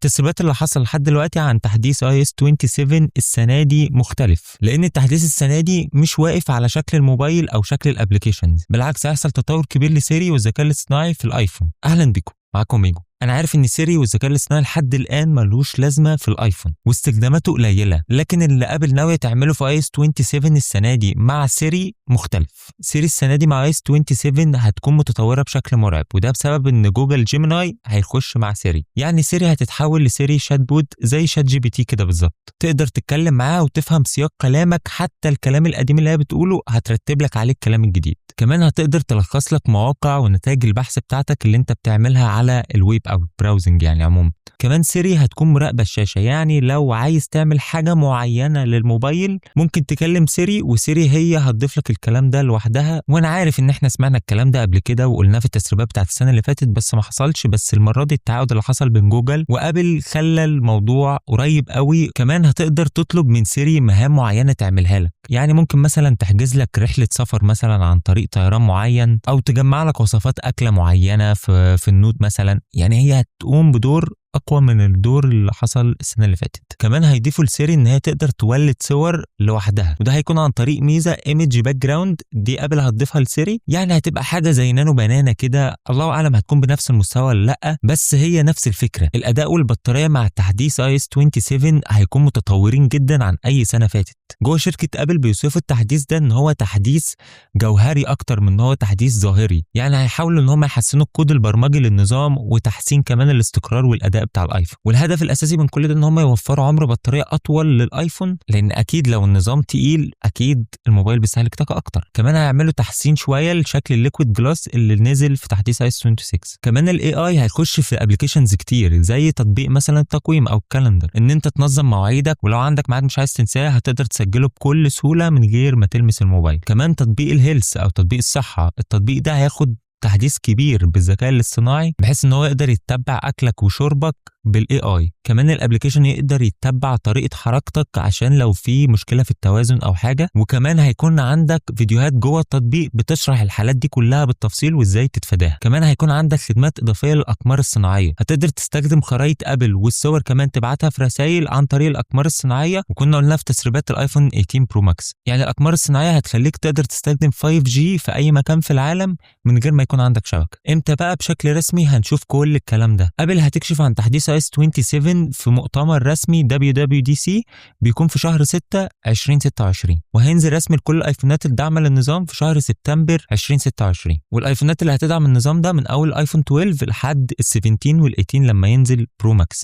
التسريبات اللي حصل لحد دلوقتي عن تحديث iOS 27 السنة دي مختلف، لأن التحديث السنة دي مش واقف على شكل الموبايل أو شكل الابليكيشنز، بالعكس هيحصل تطور كبير لسيري والذكاء الاصطناعي في الايفون. أهلا بكم، معاكم ميجو. انا عارف ان سيري والذكاء الاصطناعي لحد الان ملوش لازمه في الايفون واستخداماته قليله، لكن اللي ابل ناويه تعمله في iOS 27 السنه دي مع سيري مختلف. سيري السنه دي مع iOS 27 هتكون متطوره بشكل مرعب، وده بسبب ان جوجل جيميناي هيخش مع سيري. يعني سيري هتتحول لسيري شات بوت زي شات جي بي تي كده بالظبط، تقدر تتكلم معاه وتفهم سياق كلامك، حتى الكلام القديم اللي هي بتقوله هترتب لك عليه الكلام الجديد. كمان هتقدر تلخص لك مواقع ونتائج البحث بتاعتك اللي انت بتعملها على الويب او البراوزنج يعني عموما. كمان سيري هتكون مراقبه الشاشه، يعني لو عايز تعمل حاجه معينه للموبايل ممكن تكلم سيري وسيري هي هتضيف لك الكلام ده لوحدها. وانا عارف ان احنا سمعنا الكلام ده قبل كده وقلناه في التسريبات بتاعت السنه اللي فاتت بس ما حصلش، بس المره دي التعاقد اللي حصل بين جوجل وابل خلى الموضوع قريب قوي. كمان هتقدر تطلب من سيري مهام معينه تعملها لك، يعني ممكن مثلا تحجز لك رحله سفر مثلا عن طريق طيران معين، او تجمع لك وصفات اكله معينه في النوت مثلا. يعني هي هتقوم بدور اقوى من الدور اللي حصل السنه اللي فاتت. كمان هيضيفوا لسيري ان هي تقدر تولد صور لوحدها، وده هيكون عن طريق ميزه ايمج باك جراوند دي ابل هتضيفها لسيري. يعني هتبقى حاجه زي نانو بنانا كده، الله اعلم هتكون بنفس المستوى ولا لا، بس هي نفس الفكره. الاداء والبطاريه مع التحديث iOS 27 هيكون متطورين جدا عن اي سنه فاتت. جوه شركه ابل بيوصفوا التحديث ده ان هو تحديث جوهري اكتر من ان هو تحديث ظاهري، يعني هيحاولوا ان هم يحسنوا الكود البرمجي للنظام وتحسين كمان الاستقرار والاداء بتاع الايفون. والهدف الاساسي من كل ده ان هم يوفروا عمر بطاريه اطول للايفون، لان اكيد لو النظام تقيل اكيد الموبايل بيستهلك طاقه اكتر. كمان هيعملوا تحسين شويه لشكل الليكويد جلاس اللي نزل في تحديث iOS 26. كمان الاي اي هيخش في ابلكيشنز كتير زي تطبيق مثلا التقويم او الكالندر، ان انت تنظم مواعيدك ولو عندك ميعاد مش عايز تنساه هتقدر تسجله بكل سهوله من غير ما تلمس الموبايل. كمان تطبيق الهيلث او تطبيق الصحه، التطبيق ده هياخد تحديث كبير بالذكاء الاصطناعي بحيث ان هو يقدر يتبع اكلك وشربك بالاي اي. كمان الابلكيشن يقدر يتبع طريقه حركتك عشان لو في مشكله في التوازن او حاجه. وكمان هيكون عندك فيديوهات جوه التطبيق بتشرح الحالات دي كلها بالتفصيل وازاي تتفاداها. كمان هيكون عندك خدمات اضافيه للاقمار الصناعيه، هتقدر تستخدم خرائط ابل والصور كمان تبعتها في رسائل عن طريق الاقمار الصناعيه. وكنا قلنا في تسريبات الايفون 18 برو ماكس، يعني الاقمار الصناعيه هتخليك تقدر تستخدم 5G في اي مكان في العالم من غير ما يكون عندك شبكه. امتى بقى بشكل رسمي هنشوف كل الكلام ده؟ ابل هتكشف عن تحديث iOS 27 في مؤتمر رسمي WWDC بيكون في شهر 6 2026، وهينزل رسمي لكل الايفونات الداعمه للنظام في شهر سبتمبر 2026. والايفونات اللي هتدعم النظام ده من اول الايفون 12 لحد ال 17 وال 18 لما ينزل برو ماكس.